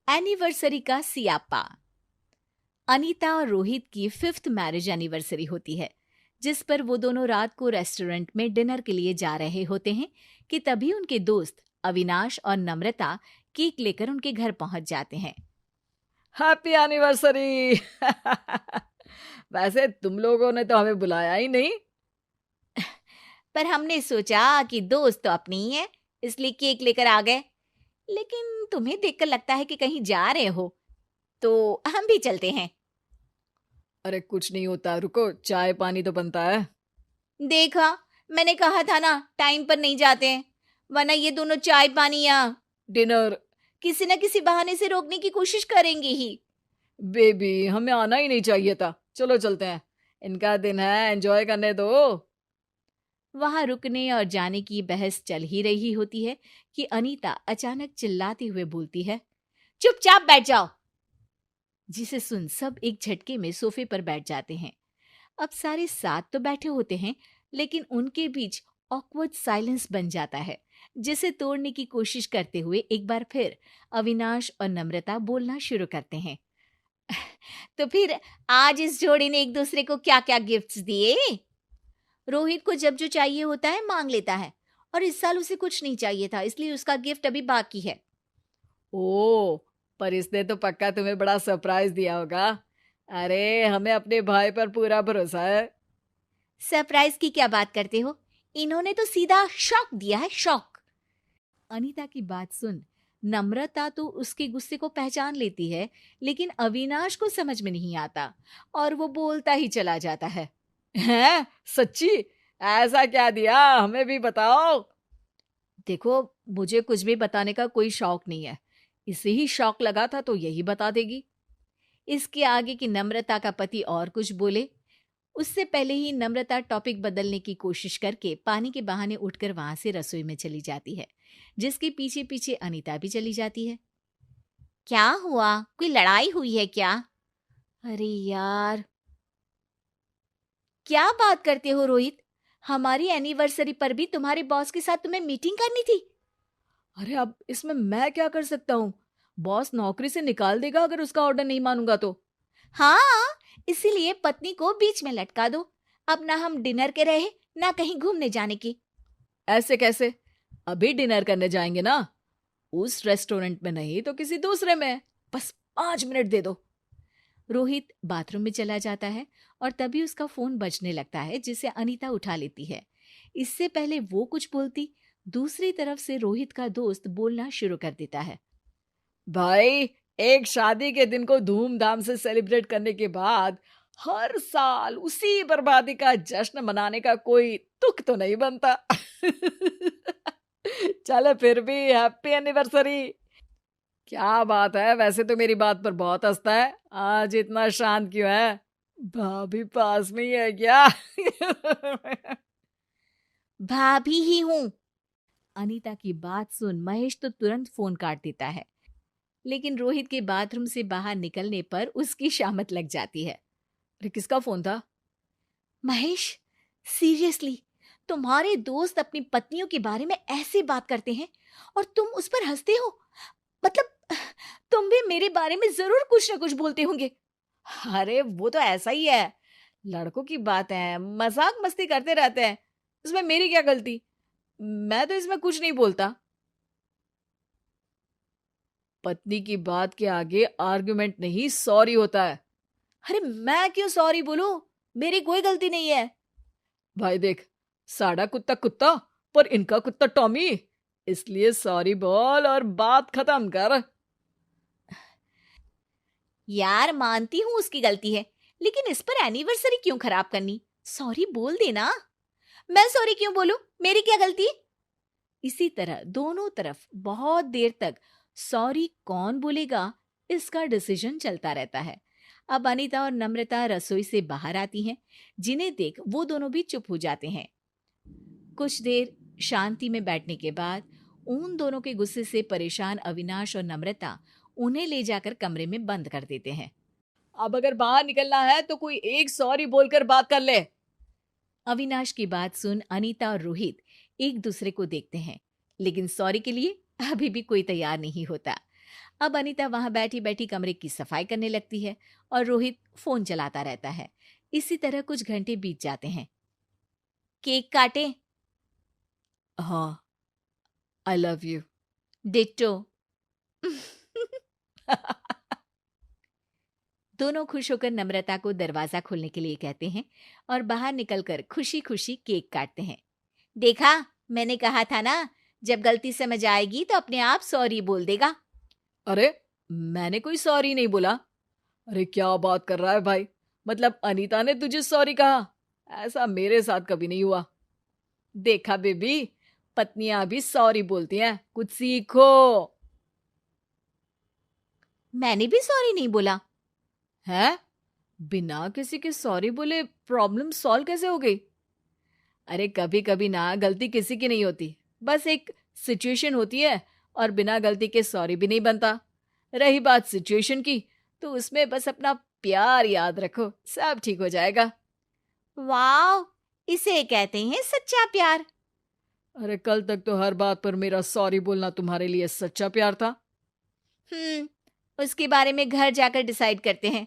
Anniversary का सियापा। अनीता और रोहित की 5th मैरिज एनिवर्सरी होती है, जिस पर वो दोनों रात को रेस्टोरेंट में डिनर के लिए जा रहे होते हैं कि तभी उनके दोस्त अविनाश और नम्रता केक लेकर उनके घर पहुंच जाते हैं। Happy anniversary. वैसे तुम लोगों ने तो हमें बुलाया ही नहीं। पर हमने सोचा कि दोस्त तो अपनी ही है, इसलिए केक लेकर आ गए। लेकिन तुम्हें देखकर लगता है कि कहीं जा रहे हो, तो हम भी चलते हैं। अरे कुछ नहीं होता, रुको, चाय पानी तो बनता है। देखा, मैंने कहा था ना, टाइम पर नहीं जाते हैं, वरना ये दोनों चाय पानी या डिनर किसी न किसी बहाने से रोकने की कोशिश करेंगे ही। बेबी, हमें आना ही नहीं चाहिए था। चलो चलते हैं, इनका दिन है, एंजॉय करने दो। वहां रुकने और जाने की बहस चल ही रही होती है कि अनीता अचानक चिल्लाते हुए बोलती है, चुपचाप बैठ जाओ। जिसे सुन सब एक झटके में सोफे पर बैठ जाते हैं। अब सारे साथ तो बैठे होते हैं, लेकिन उनके बीच ऑकवर्ड साइलेंस बन जाता है, जिसे तोड़ने की कोशिश करते हुए एक बार फिर अविनाश और नम्रता बोलना शुरू करते हैं। तो फिर आज इस जोड़ी ने एक दूसरे को क्या क्या गिफ्ट्स दिए? रोहित को जब जो चाहिए होता है मांग लेता है, और इस साल उसे कुछ नहीं चाहिए था, इसलिए उसका गिफ्ट अभी बाकी है। ओ, पर इसने तो पक्का तुम्हें बड़ा सरप्राइज दिया होगा। अरे हमें अपने भाई पर पूरा भरोसा है। सरप्राइज की क्या बात करते हो? इन्होंने तो सीधा शॉक दिया है, शॉक। अनीता की बात सुन नम्रता तो उसके गुस्से को पहचान लेती है, लेकिन अविनाश को समझ में नहीं आता और वो बोलता ही चला जाता है। हैं? सच्ची? ऐसा क्या दिया, हमें भी बताओ। देखो, मुझे कुछ भी बताने का कोई शौक नहीं है, इसे ही शौक लगा था तो यही बता देगी। इसके आगे कि नम्रता का पति और कुछ बोले, उससे पहले ही नम्रता टॉपिक बदलने की कोशिश करके पानी के बहाने उठकर वहां से रसोई में चली जाती है, जिसके पीछे पीछे अनीता भी चली जाती है। क्या हुआ? कोई लड़ाई हुई है क्या? अरे यार, क्या बात करते हो रोहित? हमारी एनिवर्सरी पर भी तुम्हारे बॉस के साथ तुम्हें मीटिंग करनी थी। अरे अब इसमें मैं क्या कर सकता हूँ? बॉस नौकरी से निकाल देगा अगर उसका ऑर्डर नहीं मानूंगा तो। हाँ, इसीलिए पत्नी को बीच में लटका दो। अब ना हम डिनर के रहे, ना कहीं घूमने जाने की। ऐसे कैसे? अभी डिनर करने जाएंगे ना, उस रेस्टोरेंट में नहीं तो किसी दूसरे में। बस 5 मिनट दे दो। रोहित बाथरूम में चला जाता है और तभी उसका फोन बजने लगता है, जिसे अनीता उठा लेती है। इससे पहले वो कुछ बोलती, दूसरी तरफ से रोहित का दोस्त बोलना शुरू कर देता है। भाई, एक शादी के दिन को धूमधाम से सेलिब्रेट करने के बाद हर साल उसी बर्बादी का जश्न मनाने का कोई तुक तो नहीं बनता। चलो फिर भी हैप्पी एनिवर्सरी। क्या बात है, वैसे तो मेरी बात पर बहुत हंसता है, आज इतना शांत क्यों है? भाभी पास में ही है क्या? भाभी ही हूं। अनीता की बात सुन महेश तो तुरंत फोन काट देता है, लेकिन रोहित के बाथरूम से बाहर निकलने पर उसकी शामत लग जाती है। अरे किसका फोन था? महेश, सीरियसली, तुम्हारे दोस्त अपनी पत्नियों के बारे में ऐसे बात करते हैं और तुम उस पर हंसते हो? मतलब तुम भी मेरे बारे में जरूर कुछ ना कुछ बोलते होंगे। अरे वो तो ऐसा ही है, लड़कों की बात है, मजाक मस्ती करते रहते हैं, इसमें मेरी क्या गलती? मैं तो इसमें कुछ नहीं बोलता। पत्नी की बात के आगे आर्गुमेंट नहीं, सॉरी होता है। अरे मैं क्यों सॉरी बोलूं? मेरी कोई गलती नहीं है। भाई देख, साड़ा कुत्ता कुत्ता, पर इनका कुत्ता टॉमी, इसलिए सॉरी बोल और बात खत्म कर। यार, मानती हूं उसकी गलती है, लेकिन इस पर एनिवर्सरी क्यों खराब करनी? सॉरी बोल देना। मैं सॉरी क्यों बोलूं? मेरी क्या गलती? इसी तरह दोनों तरफ बहुत देर तक सॉरी कौन बोलेगा, इसका डिसीजन चलता रहता है। अब अनीता और नम्रता रसोई से बाहर आती हैं, जिन्हें देख वो दोनों भी चुप हो जाते हैं। कुछ देर शांति में बैठने के बाद उन दोनों के गुस्से से परेशान अविनाश और नम्रता उन्हें ले जाकर कमरे में बंद कर देते हैं। अब अगर बाहर निकलना है तो कोई एक सॉरी बोलकर बात कर ले। अविनाश की बात सुन अनीता और रोहित एक दूसरे को देखते हैं, लेकिन सॉरी के लिए अभी भी कोई तैयार नहीं होता। अब अनीता वहां बैठी बैठी कमरे की सफाई करने लगती है और रोहित फोन चलाता रहता है। इसी तरह कुछ घंटे बीत जाते हैं। केक काटे? हाँ, आई लव यू। डिट्टो। दोनों खुश होकर नम्रता को दरवाजा खोलने के लिए कहते हैं और बाहर निकलकर खुशी खुशी केक काटते हैं। देखा, मैंने कहा था ना, जब गलती समझ आएगी तो अपने आप सॉरी बोल देगा। अरे, मैंने कोई सॉरी नहीं बोला। अरे क्या बात कर रहा है भाई, मतलब अनीता ने तुझे सॉरी कहा? ऐसा मेरे साथ कभी नहीं हुआ। देखा बेबी, पत्नियां भी सॉरी बोलती हैं, कुछ सीखो। मैंने भी सॉरी नहीं बोला। है? बिना किसी के सॉरी बोले प्रॉब्लम सॉल्व कैसे हो गई? अरे कभी कभी ना गलती किसी की नहीं होती, बस एक सिचुएशन होती है और बिना गलती के सॉरी भी नहीं बनता। रही बात सिचुएशन की, तो उसमें बस अपना प्यार याद रखो, सब ठीक हो जाएगा। वाह, इसे कहते हैं सच्चा प्यार। अरे कल तक तो हर बात पर मेरा सॉरी बोलना तुम्हारे लिए सच्चा प्यार था। उसके बारे में घर जाकर डिसाइड करते हैं।